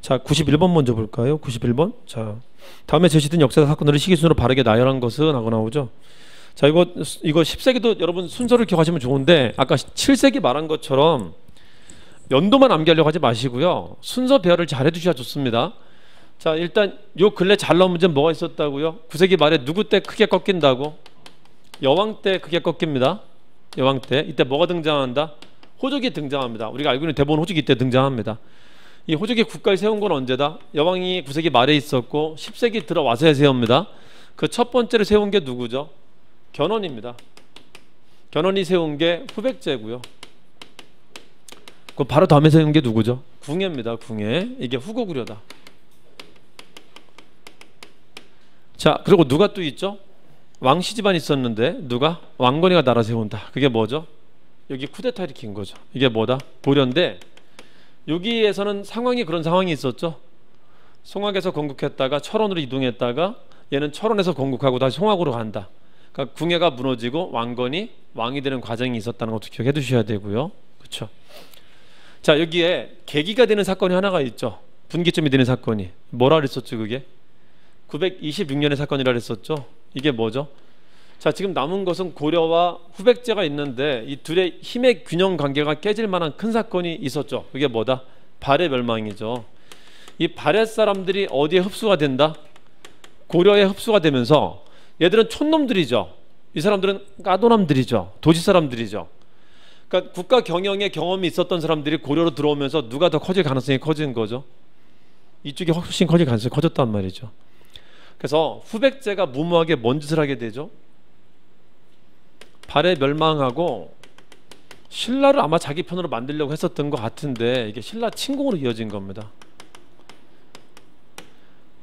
자, 91번 먼저 볼까요? 91번. 자, 다음에 제시된 역사적 사건들을 시기순으로 바르게 나열한 것은 하고 나오죠. 자, 이거 10세기도 여러분 순서를 기억하시면 좋은데, 아까 7세기 말한 것처럼 연도만 암기하려고 하지 마시고요, 순서 배열을 잘 해두셔야 좋습니다. 자, 일단 요 근래 잘 나온 문제는 뭐가 있었다고요? 9세기 말에 누구 때 크게 꺾인다고? 여왕 때 크게 꺾입니다. 여왕 때. 이때 뭐가 등장한다? 호족이 등장합니다. 우리가 알고 있는 대부분 호족이 이때 등장합니다. 이 호족이 국가에 세운 건 언제다? 여왕이 9세기 말에 있었고 10세기 들어와서야 세웁니다. 그 첫 번째로 세운 게 누구죠? 견훤입니다. 견훤이 세운 게 후백제고요. 그 바로 다음에 세운 게 누구죠? 궁예입니다. 궁예. 이게 후고구려다. 자, 그리고 누가 또 있죠? 왕씨 집안 있었는데 누가? 왕건이가 나라 세운다. 그게 뭐죠? 여기 쿠데타 일으킨 거죠. 이게 뭐다? 고려인데, 여기에서는 상황이 그런 상황이 있었죠. 송악에서 건국했다가 철원으로 이동했다가 얘는 철원에서 건국하고 다시 송악으로 간다. 그러니까 궁예가 무너지고 왕건이 왕이 되는 과정이 있었다는 것도 기억해 두셔야 되고요. 그렇죠? 자, 여기에 계기가 되는 사건이 하나가 있죠. 분기점이 되는 사건이. 뭐라 그랬었죠? 그게 926년의 사건이라 그랬었죠. 이게 뭐죠? 자, 지금 남은 것은 고려와 후백제가 있는데 이 둘의 힘의 균형 관계가 깨질 만한 큰 사건이 있었죠. 그게 뭐다? 발해 멸망이죠. 이 발해 사람들이 어디에 흡수가 된다? 고려에 흡수가 되면서, 얘들은 촌놈들이죠. 이 사람들은 까도남들이죠. 도시 사람들이죠. 그러니까 국가 경영에 경험이 있었던 사람들이 고려로 들어오면서 누가 더 커질 가능성이 커진 거죠? 이쪽이 훨씬 커질 가능성이 커졌단 말이죠. 그래서 후백제가 무모하게 뭔 짓을 하게 되죠? 발해 멸망하고 신라를 아마 자기 편으로 만들려고 했었던 것 같은데, 이게 신라 침공으로 이어진 겁니다.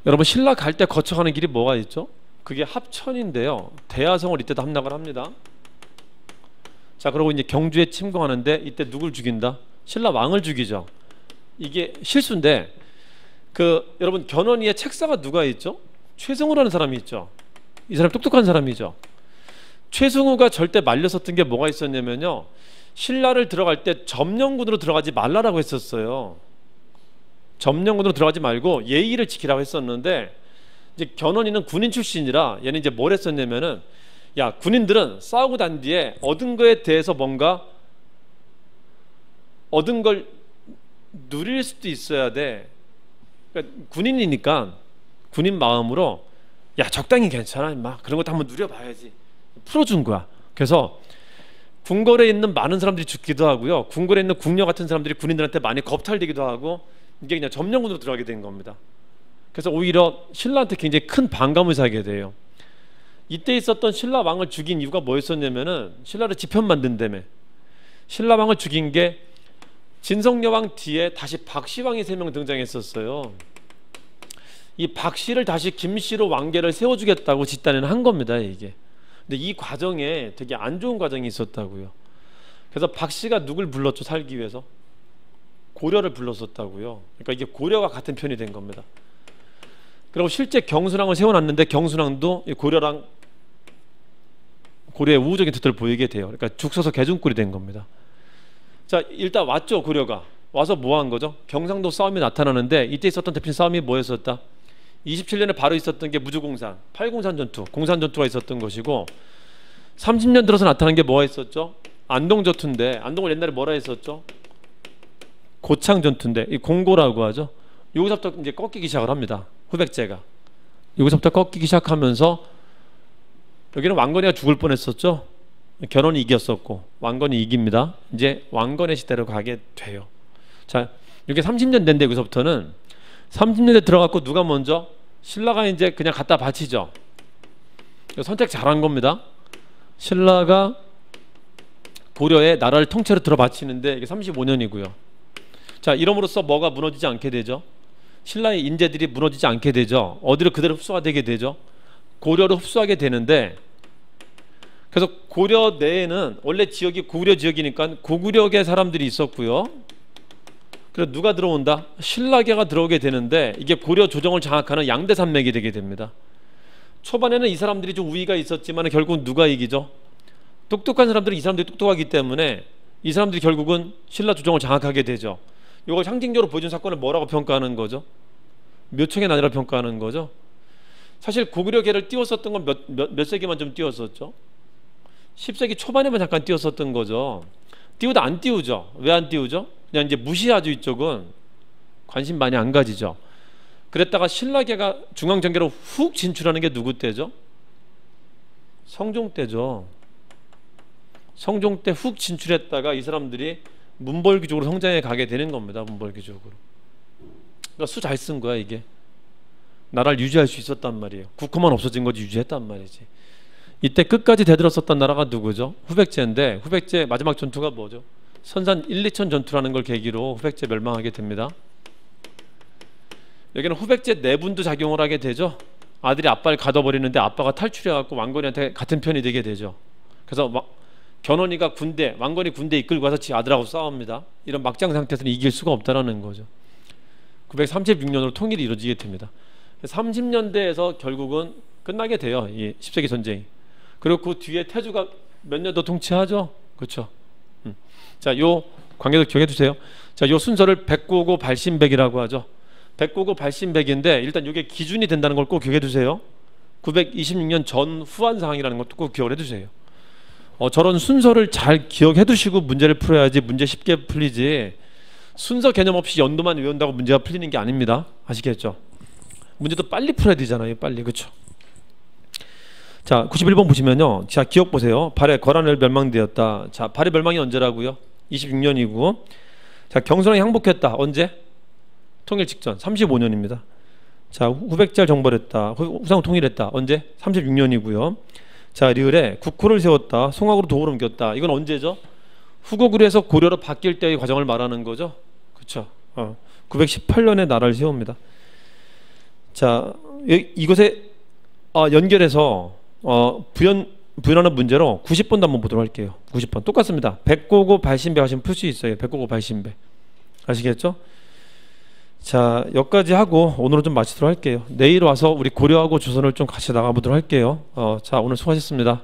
여러분, 신라 갈 때 거쳐가는 길이 뭐가 있죠? 그게 합천인데요, 대야성을 이때도 함락을 합니다. 자, 그리고 이제 경주에 침공하는데 이때 누굴 죽인다? 신라 왕을 죽이죠. 이게 실수인데, 여러분, 견훤이의 책사가 누가 있죠? 최승우라는 사람이 있죠. 이 사람 똑똑한 사람이죠. 최승우가 절대 말렸었던 게 뭐가 있었냐면요, 신라를 들어갈 때 점령군으로 들어가지 말라라고 했었어요. 점령군으로 들어가지 말고 예의를 지키라고 했었는데, 이제 견훤이는 군인 출신이라 얘는 이제 뭘 했었냐면은, 야, 군인들은 싸우고 난 뒤에 얻은 거에 대해서 뭔가 얻은 걸 누릴 수도 있어야 돼. 그러니까 군인이니까 군인 마음으로, 야, 적당히 괜찮아 임마, 그런 것도 한번 누려봐야지, 풀어준 거야. 그래서 궁궐에 있는 많은 사람들이 죽기도 하고요, 궁궐에 있는 궁녀 같은 사람들이 군인들한테 많이 겁탈되기도 하고, 이게 그냥 점령군으로 들어가게 된 겁니다. 그래서 오히려 신라한테 굉장히 큰 반감을 사게 돼요. 이때 있었던 신라 왕을 죽인 이유가 뭐였었냐면은, 신라를 지편 만든다며. 신라 왕을 죽인 게 진성여왕 뒤에 다시 박씨왕이 3명 등장했었어요. 이 박씨를 다시 김씨로 왕계를 세워주겠다고 집단에는 한 겁니다, 이게. 근데 이 과정에 되게 안 좋은 과정이 있었다고요. 그래서 박씨가 누굴 불렀죠? 살기 위해서 고려를 불렀었다고요. 그러니까 이게 고려와 같은 편이 된 겁니다. 그리고 실제 경순왕을 세워놨는데 경순왕도 고려랑 고려의 우호적인 뜻을 보이게 돼요. 그러니까 죽 서서 개중꿀이 된 겁니다. 자, 일단 왔죠. 고려가 와서 뭐 한 거죠? 경상도 싸움이 나타나는데, 이때 있었던 대표적인 싸움이 뭐였었다? 27년에 바로 있었던 게 무주공산, 팔공산 전투, 공산 전투가 있었던 것이고, 30년 들어서 나타난 게 뭐가 있었죠? 안동 전투인데, 안동을 옛날에 뭐라 했었죠? 고창 전투인데, 이 공고라고 하죠. 여기서부터 이제 꺾이기 시작을 합니다. 후백제가 여기서부터 꺾이기 시작하면서, 여기는 왕건이가 죽을 뻔했었죠. 견훤이 이겼었고 왕건이 이깁니다. 이제 왕건의 시대로 가게 돼요. 자, 이게 30년 된데, 여기서부터는 30년대 들어갔고, 누가 먼저? 신라가 이제 그냥 갖다 바치죠. 선택 잘한 겁니다. 신라가 고려에 나라를 통째로 들어바치는데, 이게 35년이고요. 자, 이름으로써 뭐가 무너지지 않게 되죠? 신라의 인재들이 무너지지 않게 되죠. 어디로 그대로 흡수가 되게 되죠? 고려로 흡수하게 되는데, 그래서 고려 내에는 원래 지역이 고구려 지역이니까 고구려계 사람들이 있었고요. 그래서 누가 들어온다? 신라계가 들어오게 되는데, 이게 고려 조정을 장악하는 양대 산맥이 되게 됩니다. 초반에는 이 사람들이 좀 우위가 있었지만 결국은 누가 이기죠? 똑똑한 사람들은 이 사람들이 똑똑하기 때문에 이 사람들이 결국은 신라 조정을 장악하게 되죠. 이걸 상징적으로 보여준 사건을 뭐라고 평가하는 거죠? 묘청의 난이라고 평가하는 거죠. 사실 고구려계를 띄웠었던 건 몇 세기만 좀 띄웠었죠? 10세기 초반에만 잠깐 띄웠었던 거죠. 띄우다 안 띄우죠. 왜 안 띄우죠? 그냥 이제 무시하죠. 이쪽은 관심 많이 안 가지죠. 그랬다가 신라계가 중앙정계로 훅 진출하는 게 누구 때죠? 성종 때죠. 성종 때 훅 진출했다가 이 사람들이 문벌귀족으로 성장해 가게 되는 겁니다. 문벌귀족으로. 그러니까 수 잘 쓴 거야 이게. 나라를 유지할 수 있었단 말이에요. 국호만 없어진 거지 유지했단 말이지. 이때 끝까지 대들었었던 나라가 누구죠? 후백제인데 후백제 마지막 전투가 뭐죠? 선산 1, 2천 전투라는 걸 계기로 후백제 멸망하게 됩니다. 여기는 후백제 내분도 작용을 하게 되죠. 아들이 아빠를 가둬버리는데 아빠가 탈출해갖고 왕건이한테 같은 편이 되게 되죠. 그래서 견훤이가 왕건이 군대 이끌고 가서 지 아들하고 싸웁니다. 이런 막장 상태에서는 이길 수가 없다라는 거죠. 936년으로 통일이 이루어지게 됩니다. 30년대에서 결국은 끝나게 돼요. 이 10세기 전쟁이. 그리고 그 뒤에 태조가 몇 년 더 통치하죠. 그렇죠. 자, 요 관계도 기억해 두세요. 자, 요 순서를 백고고 발신백이라고 하죠. 백고고 발신백인데 일단 이게 기준이 된다는 걸 꼭 기억해 두세요. 926년 전후한 상황이라는 것도 꼭 기억을 해 두세요. 저런 순서를 잘 기억해 두시고 문제를 풀어야지 문제 쉽게 풀리지, 순서 개념 없이 연도만 외운다고 문제가 풀리는 게 아닙니다. 아시겠죠? 문제도 빨리 풀어야 되잖아요. 빨리. 그렇죠? 자, 91번 보시면요. 자, 기억 보세요. 발해 거란을 멸망되었다. 자, 발해 멸망이 언제라고요? 26년이고. 자, 경선왕이 항복했다. 언제? 통일 직전 35년입니다. 자, 후백제를 정벌했다. 후상 통일했다. 언제? 36년이고요. 자, 리을에 국호를 세웠다. 송악으로 도를 옮겼다. 이건 언제죠? 후고구려에서 고려로 바뀔 때의 과정을 말하는 거죠. 그렇죠? 918년에 나라를 세웁니다. 자, 이것에 연결해서 부연하는 문제로 90번도 한번 보도록 할게요. 90번 똑같습니다. 백고고 발신배 하시면 풀 수 있어요. 백고고 발신배. 아시겠죠? 자, 여기까지 하고 오늘은 좀 마치도록 할게요. 내일 와서 우리 고려하고 조선을 좀 같이 나가보도록 할게요. 자, 오늘 수고하셨습니다.